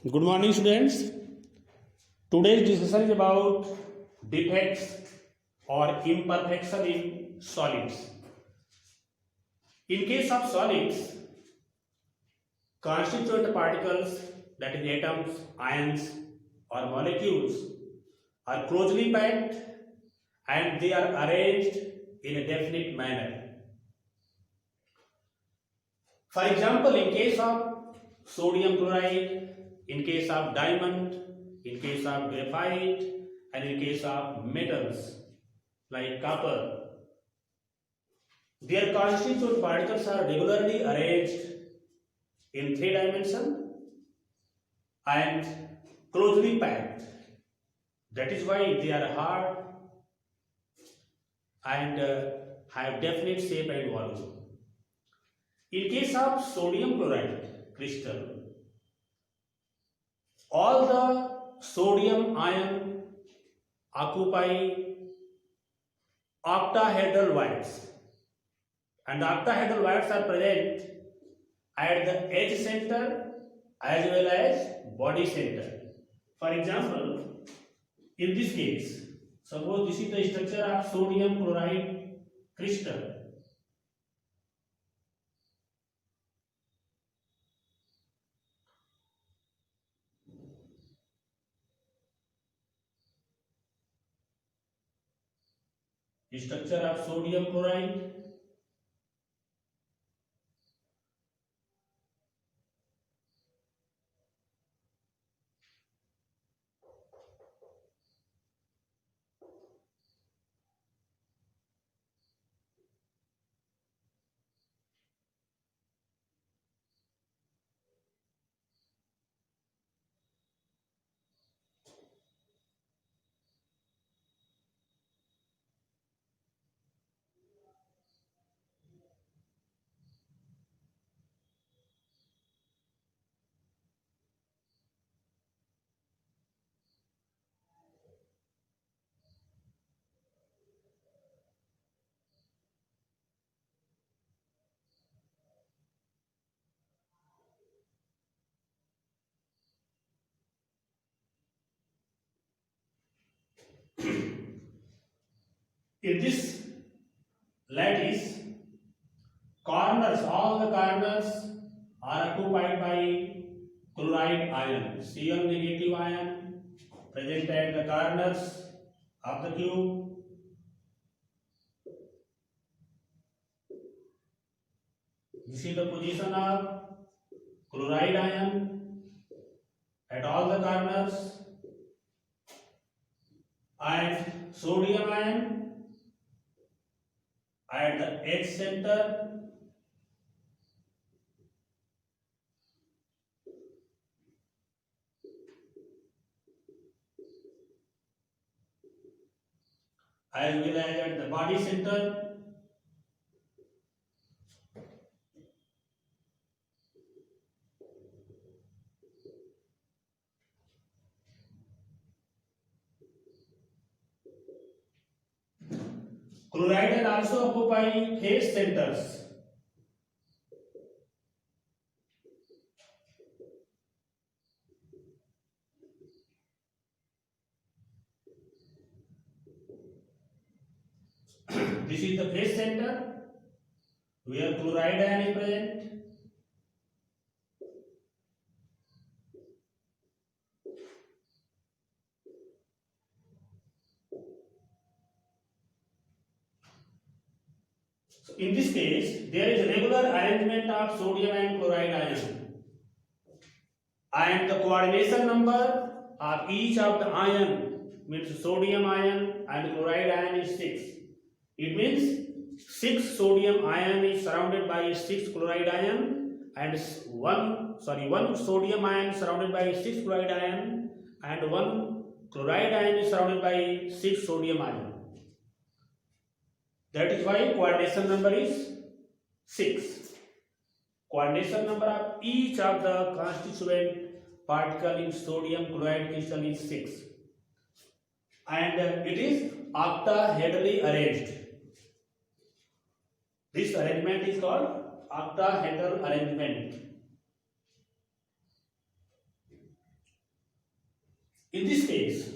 Good morning, students. Today's discussion is about defects or imperfection in solids. In case of solids, constituent particles, that is atoms, ions, or molecules, are closely packed and they are arranged in a definite manner. For example, in case of sodium chloride, in case of diamond, in case of graphite, and in case of metals like copper, their constituent particles are regularly arranged in 3 dimensions and closely packed. That is why they are hard and have definite shape and volume. In case of sodium chloride crystal, all the sodium ion occupy octahedral wires, and the octahedral wires are present at the edge center as well as body center. For example, in this case, suppose this is the structure of sodium chloride crystal. The structure of sodium chloride. In this lattice, corners, all the corners are occupied by chloride ion, Cl negative ion present at the corners of the cube. This is the position of chloride ion at all the corners, and sodium ion at the edge center, as well as at the body center. Chloride ion also occupy phase centers. This is the phase center where chloride ion is present. So in this case, there is a regular arrangement of sodium and chloride ion, and the coordination number of each of the ion, means sodium ion and chloride ion, is 6. It means 6 sodium ion is surrounded by 6 chloride ion, and one sodium ion surrounded by 6 chloride ion, and one chloride ion is surrounded by 6 sodium ion. That is why coordination number is 6. Coordination number of each of the constituent particle in sodium chloride crystal is 6, and it is octahedrally arranged. This arrangement is called octahedral arrangement. In this case,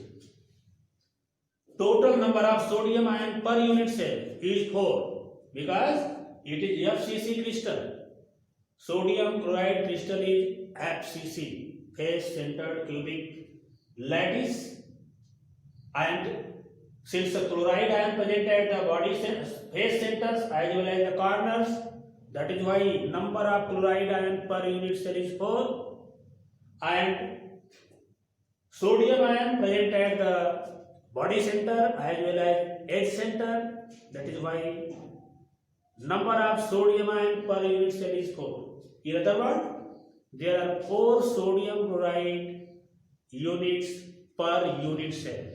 total number of sodium ion per unit cell is 4 because it is FCC crystal. Sodium chloride crystal is FCC, face centered cubic lattice, and since the chloride ion present at the body face centers as well as the corners, that is why number of chloride ion per unit cell is 4, and sodium ion present at the body center as well as edge center, that is why number of sodium ion per unit cell is 4. In other words, there are 4 sodium chloride units per unit cell.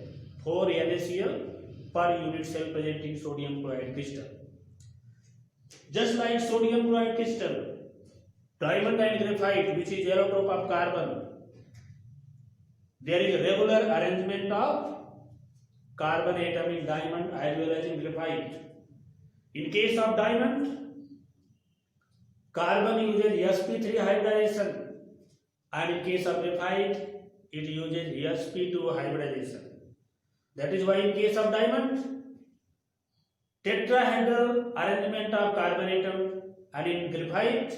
4 NaCl per unit cell present in sodium chloride crystal. Just like sodium chloride crystal, diamond and graphite, which is allotrope of carbon, there is a regular arrangement of carbon atom in diamond as well as in graphite. In case of diamond, carbon uses sp3 hybridization, and in case of graphite, it uses sp2 hybridization. That is why in case of diamond, tetrahedral arrangement of carbon atom, and in graphite,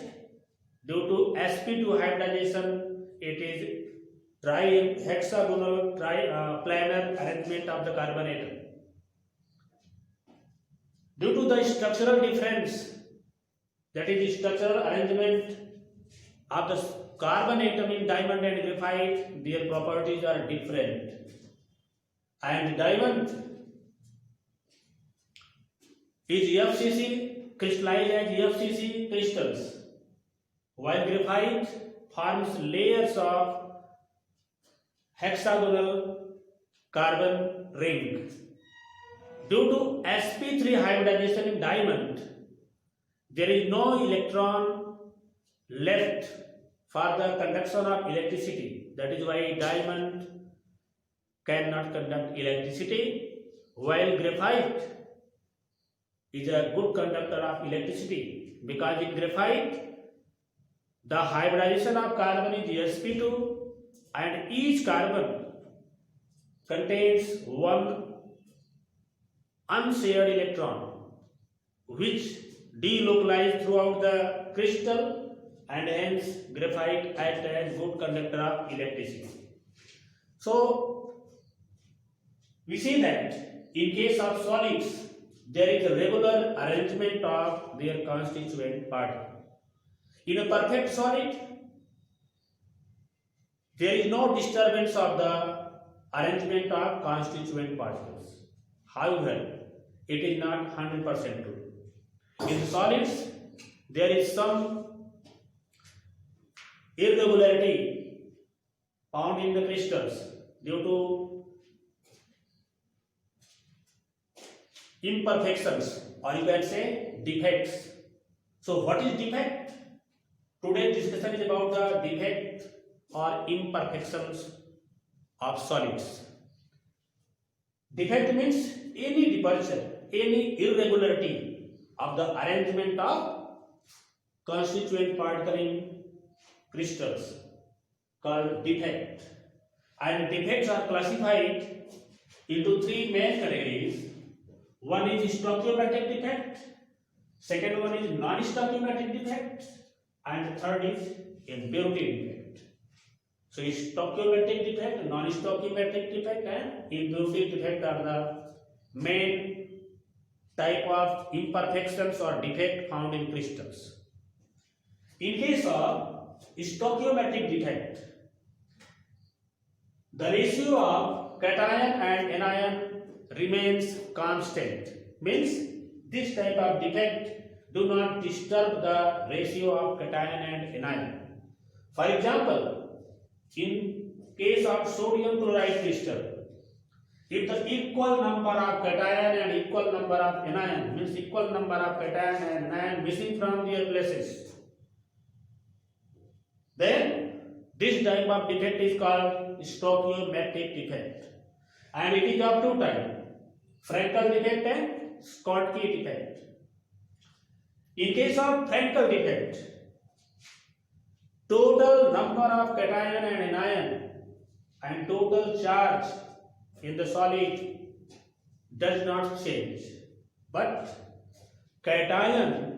due to sp2 hybridization, it is hexagonal planar arrangement of the carbon atom. Due to the structural difference, that is the structural arrangement of the carbon atom in diamond and graphite, their properties are different. And diamond is FCC, crystallized as FCC crystals, while graphite forms layers of hexagonal carbon ring. Due to sp3 hybridization in diamond, there is no electron left for the conduction of electricity. That is why diamond cannot conduct electricity, while graphite is a good conductor of electricity, because in graphite the hybridization of carbon is sp2 and each carbon contains one unshared electron which delocalized throughout the crystal, and hence graphite acts as good conductor of electricity. So we see that in case of solids, there is a regular arrangement of their constituent particles. In a perfect solid, there is no disturbance of the arrangement of constituent particles. However, it is not 100% true. In solids, there is some irregularity found in the crystals due to imperfections, or you can say defects. So what is defect? Today's discussion is about the defect or imperfections of solids. Defect means any departure, any irregularity of the arrangement of constituent particle in crystals, called defect. And defects are classified into 3 main categories. One is stoichiometric defect, second one is non-stoichiometric defect, and third is impurity defect. So stoichiometric defect, non-stoichiometric defect, and impurity defect are the main type of imperfections or defect found in crystals. In case of stoichiometric defect, the ratio of cation and anion remains constant. Means this type of defect do not disturb the ratio of cation and anion. For example, in case of sodium chloride crystal, if the equal number of cation and equal number of anion, means equal number of cation and anion missing from their places, then this type of defect is called stoichiometric defect. And it is of 2 types, Frankel defect and Schottky defect. In case of Frankel defect, total number of cation and anion and total charge in the solid does not change, but cation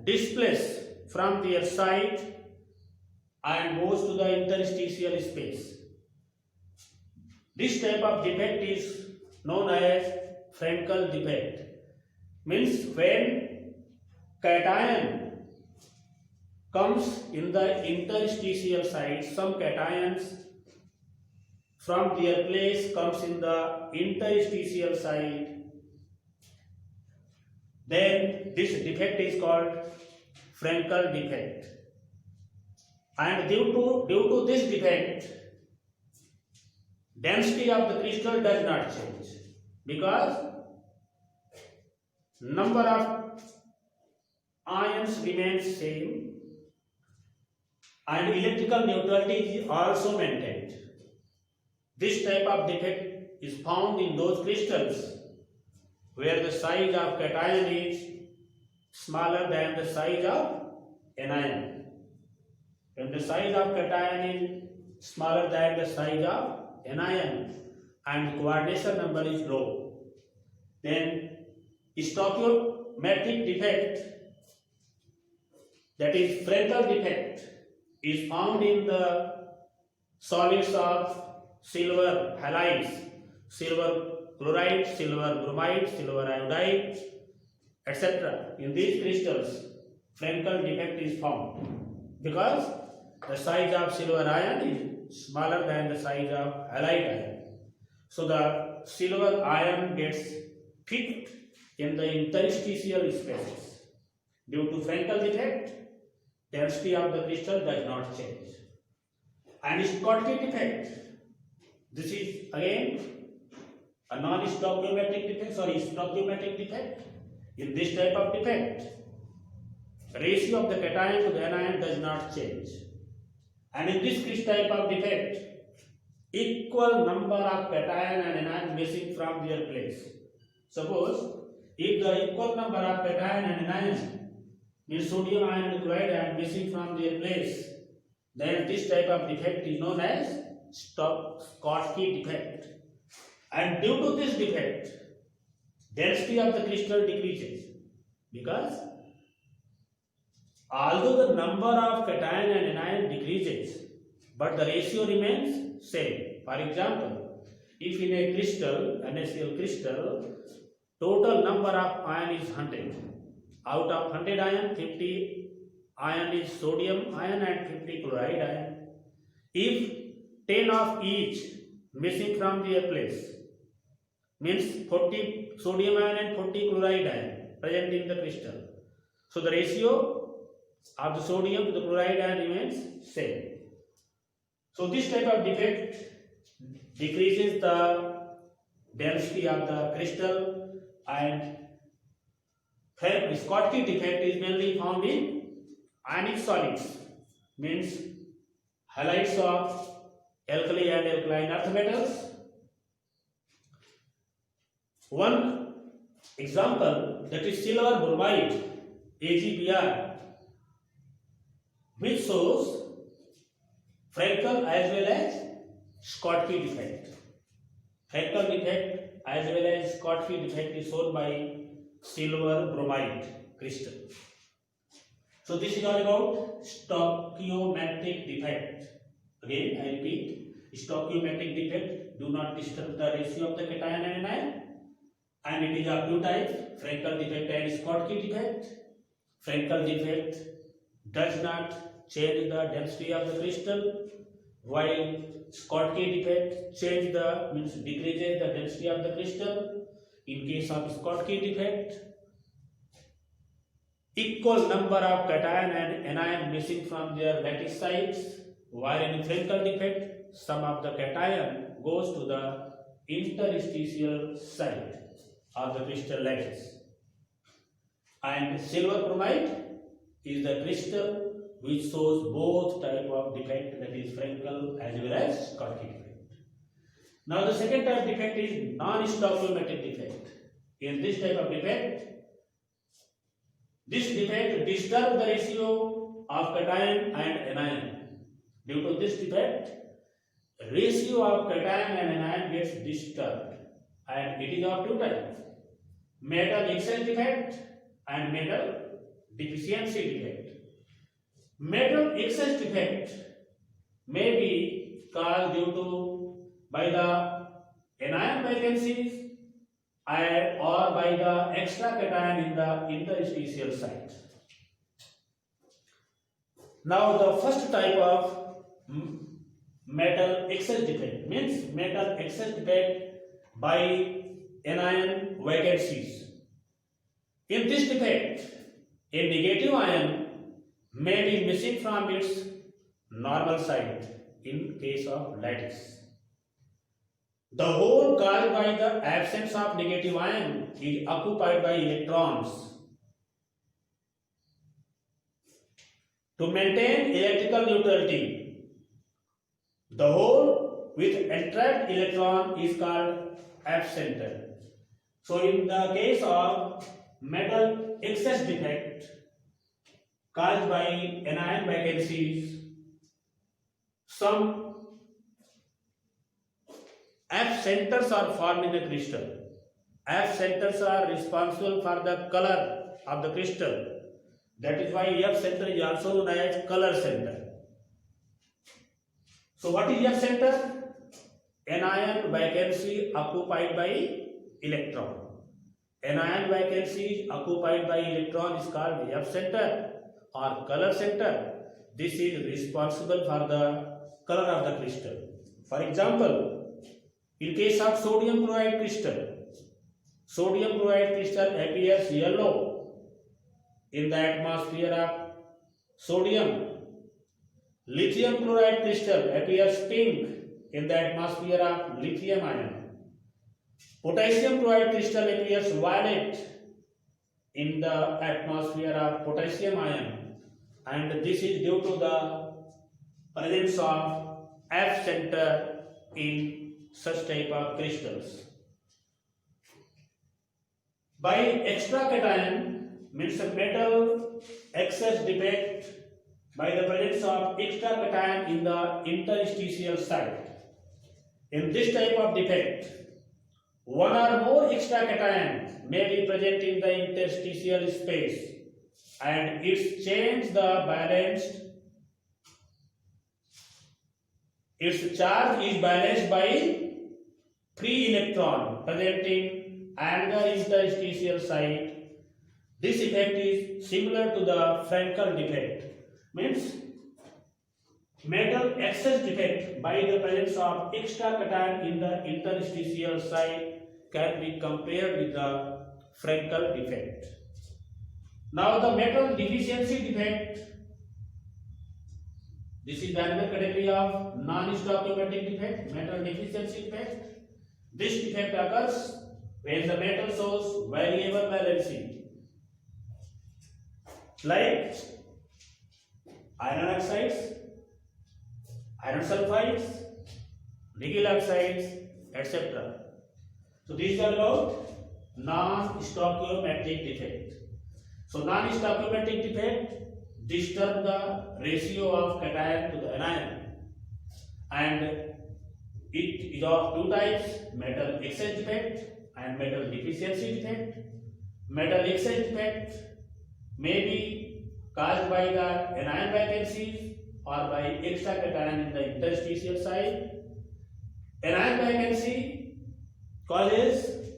displace from their site and moves to the interstitial space. This type of defect is known as Frenkel defect. Means when cation comes in the interstitial site, some cations from their place comes in the interstitial site, then this defect is called Frenkel defect. And due to this defect, density of the crystal does not change, because number of ions remains same and electrical neutrality is also maintained. This type of defect is found in those crystals where the size of cation is smaller than the size of anion. When the size of cation is smaller than the size of anion and coordination number is low, then stoichiometric defect, that is Frenkel defect, is found in the solids of silver halides, silver chloride, silver bromide, silver iodide, etc. In these crystals, Frenkel defect is found because the size of silver ion is smaller than the size of halide ion. So the silver ion gets fixed in the interstitial spaces. Due to Frenkel defect, density of the crystal does not change. And Schottky defect, this is again a non-stoichiometric defect, stoichiometric defect. In this type of defect, ratio of the cation to the anion does not change. And in this type of defect, equal number of cation and anion missing from their place. Suppose if the equal number of cation and anion, means sodium ion and chloride ion, missing from their place, then this type of defect is known as Schottky defect. And due to this defect, density of the crystal decreases, because although the number of cation and anion decreases, but the ratio remains same. For example, if in a crystal, NaCl crystal, total number of ion is 100. Out of 100 ion, 50 ion is sodium ion and 50 chloride ion. If 10 of each missing from their place, means 40 sodium ion and 40 chloride ion present in the crystal. So the ratio of the sodium to the chloride ion remains same. So this type of defect decreases the density of the crystal, and Schottky defect is mainly found in ionic solids, means halides of alkali and alkaline earth metals. One example, that is silver bromide, AgBr, which shows Frenkel as well as Schottky defect. Frenkel defect as well as Schottky defect is shown by silver bromide crystal. So this is all about stoichiometric defect. Again, I repeat, stoichiometric defect do not disturb the ratio of the cation and anion, and it is of two types, Frenkel defect and Schottky defect. Frenkel defect does not change the density of the crystal, while Schottky defect decreases the density of the crystal. In case of Schottky defect, equal number of cation and anion missing from their lattice sites, while in Frenkel defect, some of the cation goes to the interstitial site of the crystal lattice. And silver bromide is the crystal which shows both type of defect, that is Frenkel as well as Schottky defect. Now the second type of defect is non-stoichiometric defect. In this type of defect, this defect disturbs the ratio of cation and anion, Due to this defect, ratio of cation and anion gets disturbed, and it is of two types: metal excess defect and metal deficiency defect. Metal excess defect may be caused due to by the anion vacancies or by the extra cation in the interstitial site. Now the first type of metal excess defect means metal excess defect by anion vacancies. In this defect, a negative ion may be missing from its normal site in case of lattice. The hole caused by the absence of negative ion is occupied by electrons. To maintain electrical neutrality, the hole with entrapped electron is called F-center. So in the case of metal excess defect caused by anion vacancies, some F-centers are formed in the crystal. F-centers are responsible for the color of the crystal. That is why F-center is also known as color center. So what is F-center? Anion vacancy occupied by electron. Anion vacancy occupied by electron is called F-center or color center. This is responsible for the color of the crystal. For example, in case of sodium chloride crystal appears yellow in the atmosphere of sodium. Lithium chloride crystal appears pink in the atmosphere of lithium ion. Potassium chloride crystal appears violet in the atmosphere of potassium ion, and this is due to the presence of F-center in such type of crystals. By extra cation means a metal excess defect by the presence of extra cation in the interstitial site. In this type of defect, one or more extra cations may be present in the interstitial space, and its charge is balanced by free electron present in another interstitial site. This effect is similar to the Frankel defect, means metal excess defect by the presence of extra cation in the interstitial site can be compared with the Frankel defect. Now the metal deficiency defect, this is the another category of non-stoichiometric defect, metal deficiency defect. This defect occurs when the metal shows variable valency, like iron oxides, iron sulfides, nickel oxides, etc. So these are about non-stoichiometric defect. So non-stoichiometric defect disturb the ratio of cation to the anion, and it is of two types: metal excess defect and metal deficiency defect. Metal excess defect may be caused by the anion vacancies or by extra cation in the interstitial site. Anion vacancy causes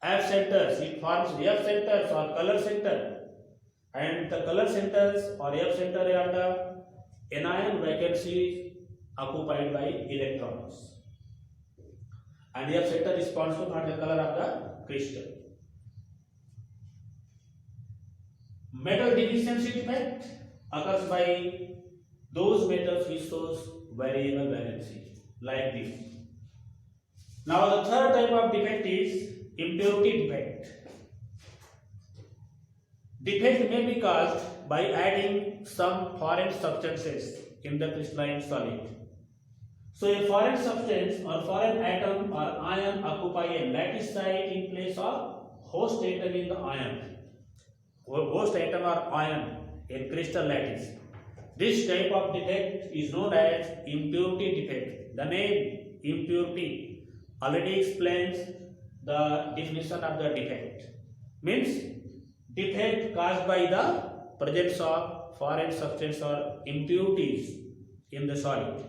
F centers, it forms F centers or color center, and the color centers or F center are the anion vacancies occupied by electrons, and F center is responsible for the color of the crystal. Metal deficiency defect occurs by those metals which shows variable valency, like this. Now the third type of defect is impurity defect. Defect may be caused by adding some foreign substances in the crystalline solid. So a foreign substance or foreign atom or ion occupy a lattice site in place of host atom in the ion. Host atom or ion in crystal lattice. This type of defect is known as impurity defect. The name impurity already explains the definition of the defect. Means defect caused by the presence of foreign substance or impurities in the solid.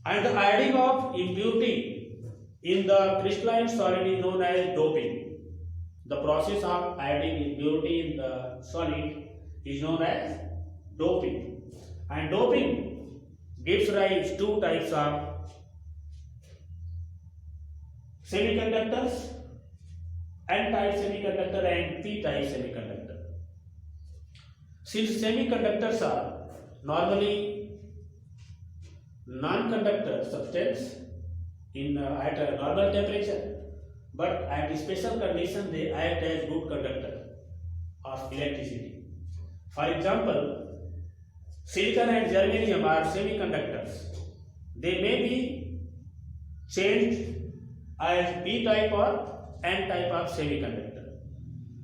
And the adding of impurity in the crystalline solid is known as doping. The process of adding impurity in the solid is known as doping. And doping gives rise to two types of semiconductors, N-type semiconductor and P-type semiconductor. Since semiconductors are normally non-conductor substance at a normal temperature, but at special condition they act as good conductor of electricity. For example, silicon and germanium are semiconductors. They may be changed as P-type or N-type of semiconductor.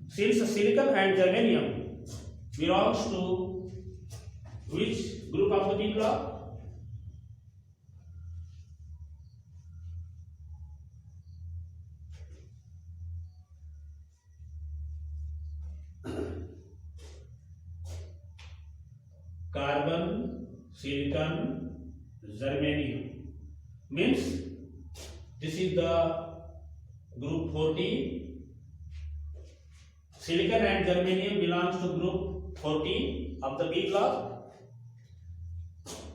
Since silicon and germanium belongs to which group of the P block? Carbon, silicon, germanium. Means this is the group 14. Silicon and germanium belongs to group 14 of the P block.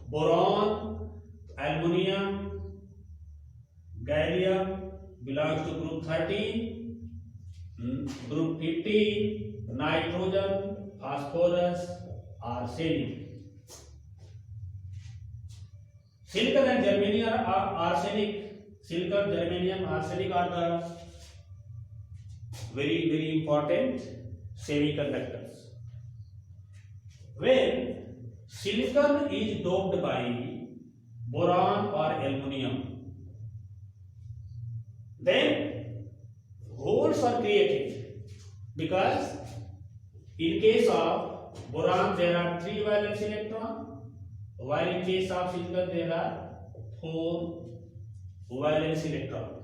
Boron, aluminum, gallium belongs to group 13. Group 15, nitrogen, phosphorus, arsenic. Silicon and germanium are arsenic. Silicon, germanium, arsenic are the very important semiconductors. When silicon is doped by boron or aluminum, then holes are created, because in case of boron there are 3 valence electrons, while in case of silicon there are 4 valence electrons.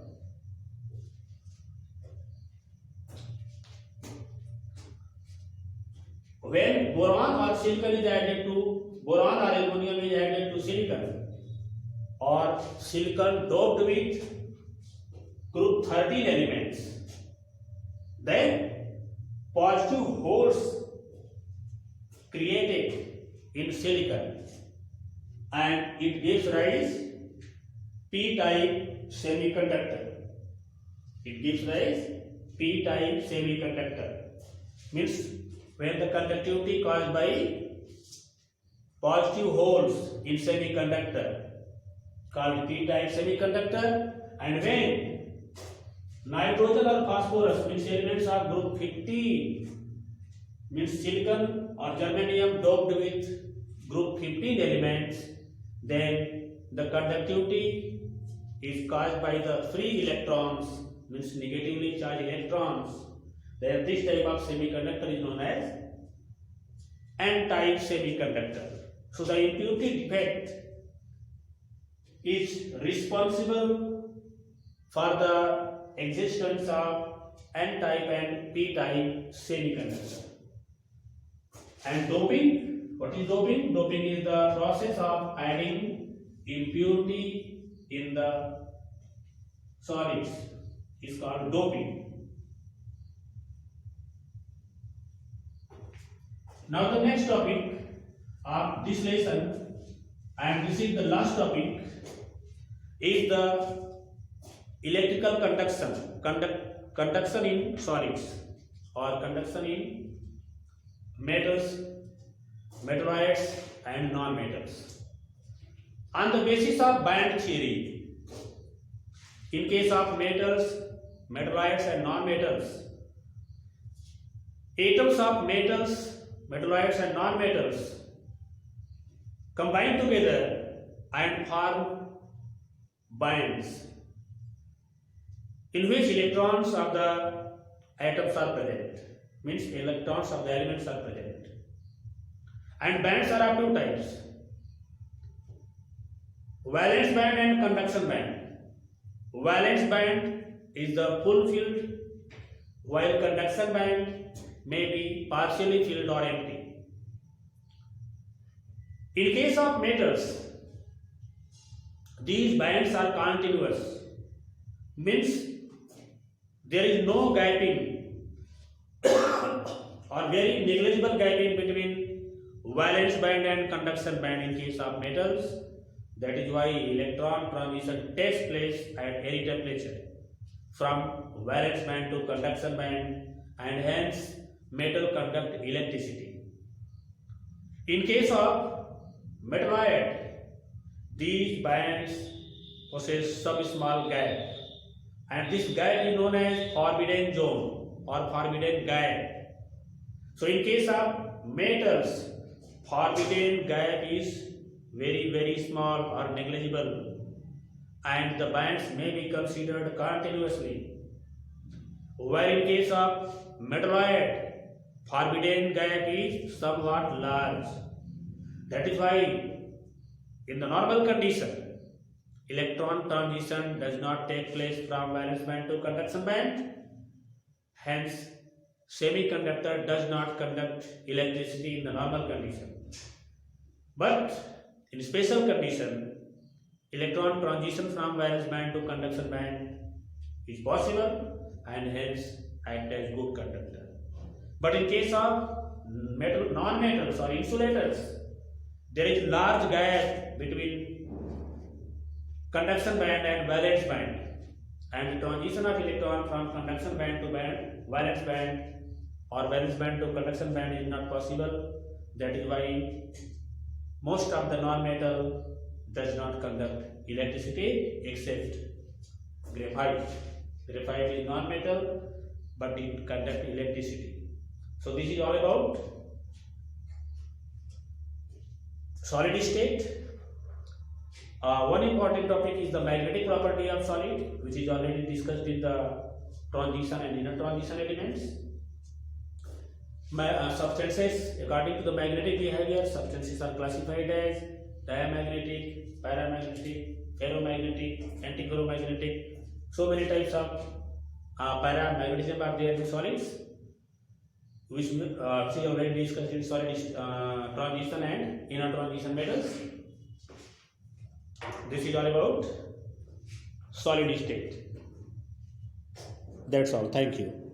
When boron or silicon is added to boron or aluminum is added to silicon, or silicon doped with group 13 elements, then positive holes created in silicon and it gives rise P-type semiconductor. It gives rise P-type semiconductor. Means when the conductivity caused by positive holes in semiconductor called P-type semiconductor, and when nitrogen or phosphorus means elements of group 15 means silicon or germanium doped with group 15 elements, then the conductivity is caused by the free electrons means negatively charged electrons. Then this type of semiconductor is known as N-type semiconductor. So the impurity defect is responsible for the existence of N-type and P-type semiconductor. And doping, what is doping? Doping is the process of adding impurity in the solids is called doping. Now the next topic of this lesson, and this is the last topic, is the electrical conduction in solids or conduction in metals, metalloids and non-metals. On the basis of band theory, in case of metals, metalloids and non-metals, atoms of metals, metalloids and non-metals combine together and form bands in which electrons of the atoms are present, means electrons of the elements are present. And bands are of two types: valence band and conduction band. Valence band is the full filled, while conduction band may be partially filled or empty. In case of metals, these bands are continuous, means there is no gapping or very negligible gapping between valence band and conduction band in case of metals. That is why electron transition takes place at any temperature from valence band to conduction band, and hence metal conduct electricity. In case of metalloid, these bands possess some small gap, and this gap is known as forbidden zone or forbidden gap. So in case of metals, forbidden gap is very small or negligible, and the bands may be considered continuously. While in case of metalloid, forbidden gap is somewhat large. That is why in the normal condition, electron transition does not take place from valence band to conduction band. Hence, semiconductor does not conduct electricity in the normal condition. But in special condition, electron transition from valence band to conduction band is possible and hence act as good conductor. But in case of non-metals or insulators, there is large gap between conduction band and valence band, and the transition of electron from conduction band to valence band or valence band to conduction band is not possible. That is why most of the non-metal does not conduct electricity except graphite. Graphite is non-metal but it conducts electricity. So this is all about solid state. One important topic is the magnetic property of solid, which is already discussed in the transition and inner transition elements. Substances, according to the magnetic behavior, substances are classified as diamagnetic, paramagnetic, ferromagnetic, antiferromagnetic. So many types of paramagnetism are there in solids, which we already discussed in solid transition and inner transition metals. This is all about solid state. That's all. Thank you.